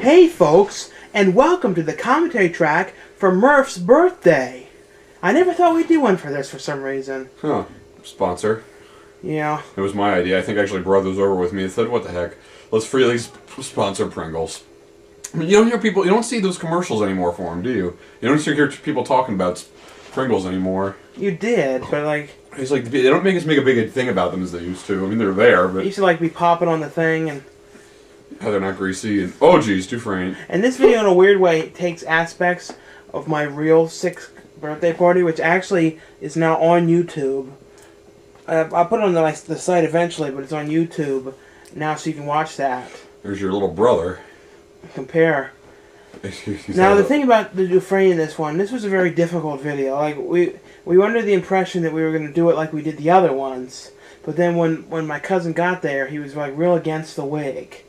Hey folks, and welcome to the commentary track for Murph's birthday. I never thought we'd do one for this for some reason. Huh. Sponsor. Yeah. It was my idea. I think actually brought those over with me and said, what the heck, let's freely sponsor Pringles. I mean, you don't hear people, you don't see those commercials anymore for them, do you? You don't hear people talking about Pringles anymore. You did, but like... It's like, they don't make us make a big thing about them as they used to. I mean, they're there, but... They used to like be popping on the thing and... Yeah, they're not greasy and... Oh, geez, too frank. And this video, in a weird way, takes aspects of my real 6th birthday party, which actually is now on YouTube. I'll put it on the site eventually, but it's on YouTube now, so you can watch that. There's your little brother. Compare. Now, the thing about the Dufresne in this one, this was a very difficult video. Like, we were under the impression that we were going to do it like we did the other ones. But then when my cousin got there, he was like real against the wig.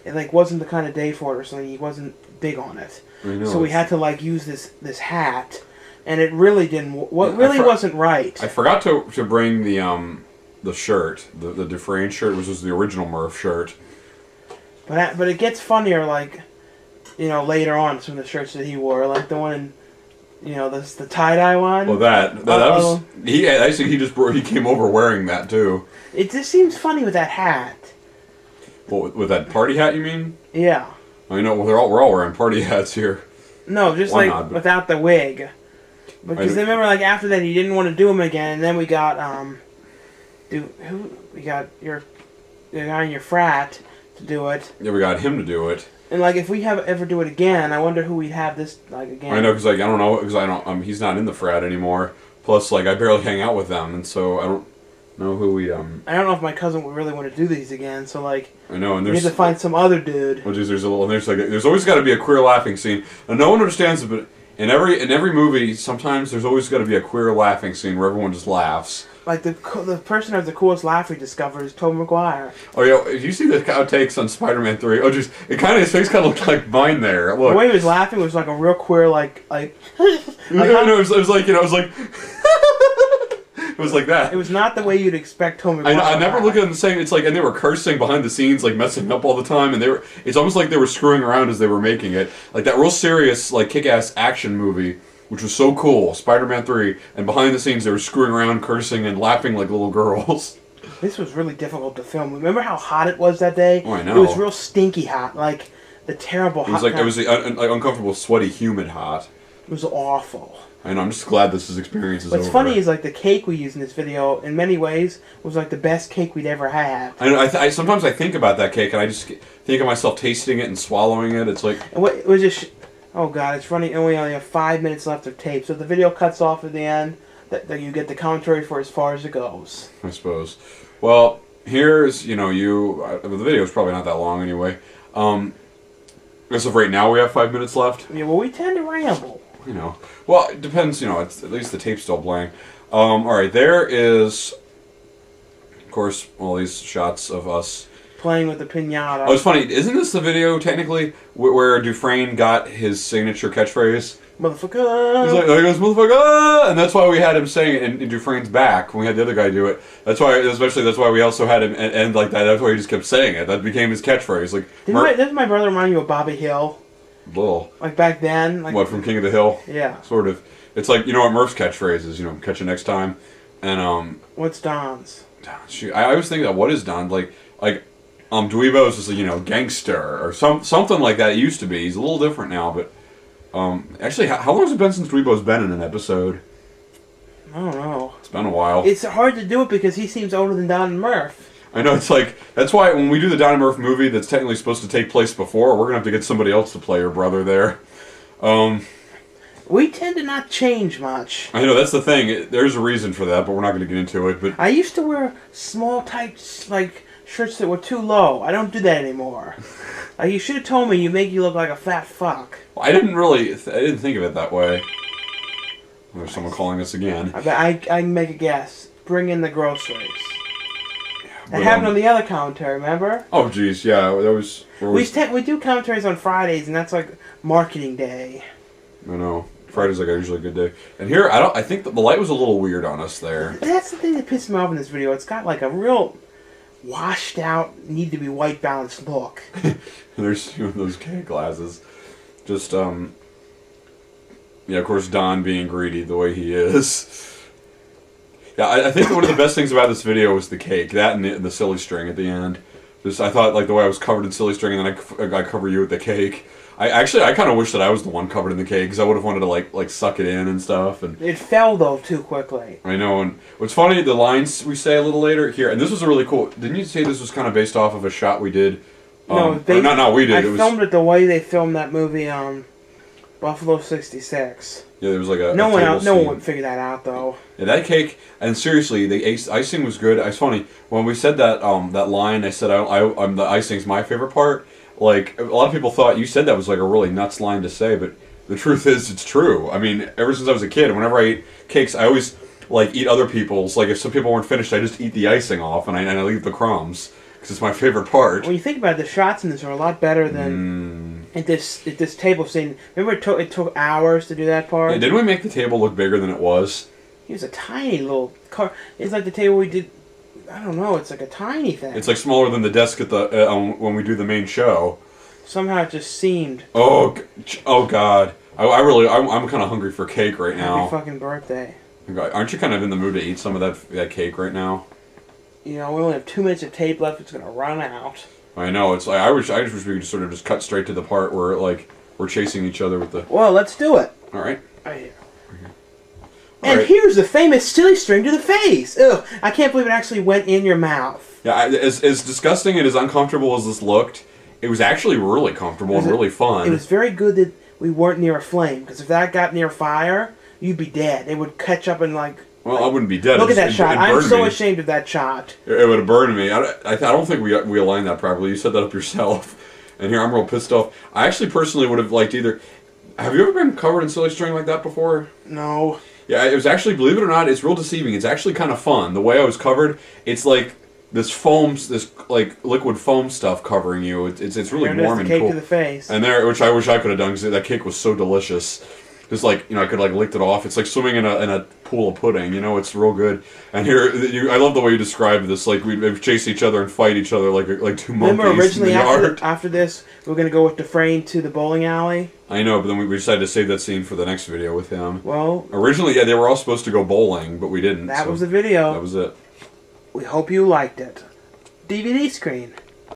It like wasn't the kind of day for it or something. He wasn't big on it. So we had to like use this hat, and it really didn't. Wasn't right. I forgot to bring the shirt, the Dufresne shirt, which was the original Murph shirt. But it gets funnier, like, you know, later on, some of the shirts that he wore, like the one, you know, the tie-dye one. Well, that was he came over wearing that too. It just seems funny with that hat. Well, with that party hat, you mean? Yeah. I know we're all wearing party hats here. No, just without the wig. Because remember, like after that, he didn't want to do them again, and then we got your guy in your frat to do it. Yeah, we got him to do it. And like, if we ever do it again, I wonder who we'd have this like again. I know, because like I don't know, because I don't. He's not in the frat anymore. Plus, like I barely hang out with them, and so I don't know who we. I don't know if my cousin would really want to do these again. So like. I know, and we need to find some other dude. Well, geez, there's always got to be a queer laughing scene, and no one understands it, but in every movie, sometimes there's always got to be a queer laughing scene where everyone just laughs. Like the person who has the coolest laugh we discovered is Tobey Maguire. Oh yeah, if you see the outtakes on Spider-Man 3, his face kind of looked like mine there. Look. The way he was laughing was like a real queer like. No, it was like it was like. It was like that. It was not the way you'd expect Tobey Maguire. I never look at them the same. It's like, and they were cursing behind the scenes, like messing up all the time, and it's almost like they were screwing around as they were making it. Like that real serious, like kick-ass action movie, which was so cool, Spider-Man 3, and behind the scenes they were screwing around, cursing, and laughing like little girls. This was really difficult to film. Remember how hot it was that day? Oh, I know. It was real stinky hot, like the terrible hot. It was like uncomfortable, sweaty, humid hot. It was awful. I know, I'm just glad this experience is over. What's funny is like the cake we used in this video, in many ways, was like the best cake we'd ever had. I know. Sometimes I think about that cake, and I just think of myself tasting it and swallowing it. It's like... And it was just... Oh god, it's running, and we only have 5 minutes left of tape, so if the video cuts off at the end, that you get the commentary for as far as it goes. I suppose. Well, here's, the video is probably not that long anyway. As of right now, we have 5 minutes left. Yeah, well, we tend to ramble. Well, it depends, it's, at least the tape's still playing. Alright, there is, of course, all these shots of us playing with the piñata. Oh, it's funny. Isn't this the video, technically, where Dufresne got his signature catchphrase? Motherfucker! He goes, motherfucker! And that's why we had him saying it in Dufresne's back, when we had the other guy do it. That's why we also had him end like that. That's why he just kept saying it. That became his catchphrase. Like, doesn't my brother remind you of Bobby Hill? Little. Like back then? Like, what, from King of the Hill? Yeah. Sort of. It's like, what Murph's catchphrase is, catch you next time. And, what's Don's? Shoot, I always think that, what is Don? Like, Dweebo's is, gangster, or something like that. It used to be. He's a little different now, but, actually, how long has it been since Dweebo's been in an episode? I don't know. It's been a while. It's hard to do it because he seems older than Don and Murph. I know, it's like, that's why when we do the Don and Murph movie that's technically supposed to take place before, we're going to have to get somebody else to play your brother there. We tend to not change much. I know, that's the thing. There's a reason for that, but we're not going to get into it. But I used to wear small, tight, shirts that were too low. I don't do that anymore. You should have told me you make you look like a fat fuck. Well, I didn't think of it that way. There's someone calling us again. I can make a guess. Bring in the groceries. That happened on the other commentary, remember? Oh, geez, yeah, that was... We do commentaries on Fridays, and that's like marketing day. I know. Friday's like usually a good day. And here, I think that the light was a little weird on us there. That's the thing that pissed me off in this video. It's got like a real washed out, need to be white balanced look. There's those cake glasses. Just, yeah, of course, Don being greedy the way he is. Yeah, I think one of the best things about this video was the cake. That and the silly string at the end. Just, I thought, like, the way I was covered in silly string and then I cover you with the cake. I kind of wish that I was the one covered in the cake, because I would have wanted to, like suck it in and stuff. And it fell, though, too quickly. I know, and what's funny, the lines we say a little later here, and this was a really cool... Didn't you say this was kind of based off of a shot we did? No, we did. I filmed it the way they filmed that movie, Buffalo 66. Yeah, there was like a no one would figure that out, though. Yeah, that cake, and seriously, the icing was good. It's funny, when we said that that line, I said I'm the icing's my favorite part. Like, a lot of people thought you said that was like a really nuts line to say, but the truth is, it's true. I mean, ever since I was a kid, whenever I ate cakes, I always like eat other people's. Like, if some people weren't finished, I just eat the icing off, and I leave the crumbs because it's my favorite part. When you think about it, the shots in this are a lot better than at this table scene. Remember, it took hours to do that part. Yeah, didn't we make the table look bigger than it was? It was a tiny little car. It's like the table we did. I don't know. It's like a tiny thing. It's like smaller than the desk at the when we do the main show. Somehow it just seemed. Oh God! I'm kind of hungry for cake right now. Happy fucking birthday! Aren't you kind of in the mood to eat some of that cake right now? You know, we only have 2 minutes of tape left. It's gonna run out. I know. It's like I wish we could sort of just cut straight to the part where like we're chasing each other with the. Well, let's do it. All right. Right here. And here's the famous silly string to the face. Ugh, I can't believe it actually went in your mouth. Yeah, as disgusting and as uncomfortable as this looked, it was actually really comfortable and really fun. It was very good that we weren't near a flame, because if that got near fire, you'd be dead. It would catch up and like... Well, I wouldn't be dead. Look at that shot. I'm so ashamed of that shot. It would have burned me. I don't think we aligned that properly. You set that up yourself. And here I'm real pissed off. I actually personally would have liked either... Have you ever been covered in silly string like that before? No. Yeah, it was actually, believe it or not, it's real deceiving. It's actually kind of fun. The way I was covered, it's like this foam, this like liquid foam stuff covering you. It's really warm and cool. Cake to the face. And which I wish I could have done, because that cake was so delicious. Just like, I could like licked it off. It's like swimming in a pool of pudding. It's real good. And here, I love the way you described this. Like we chase each other and fight each other like two monkeys. Remember originally in the yard. after this, we were gonna go with Dufresne to the bowling alley. I know, but then we decided to save that scene for the next video with him. Well, originally, yeah, they were all supposed to go bowling, but we didn't. That was the video. That was it. We hope you liked it. DVD screen.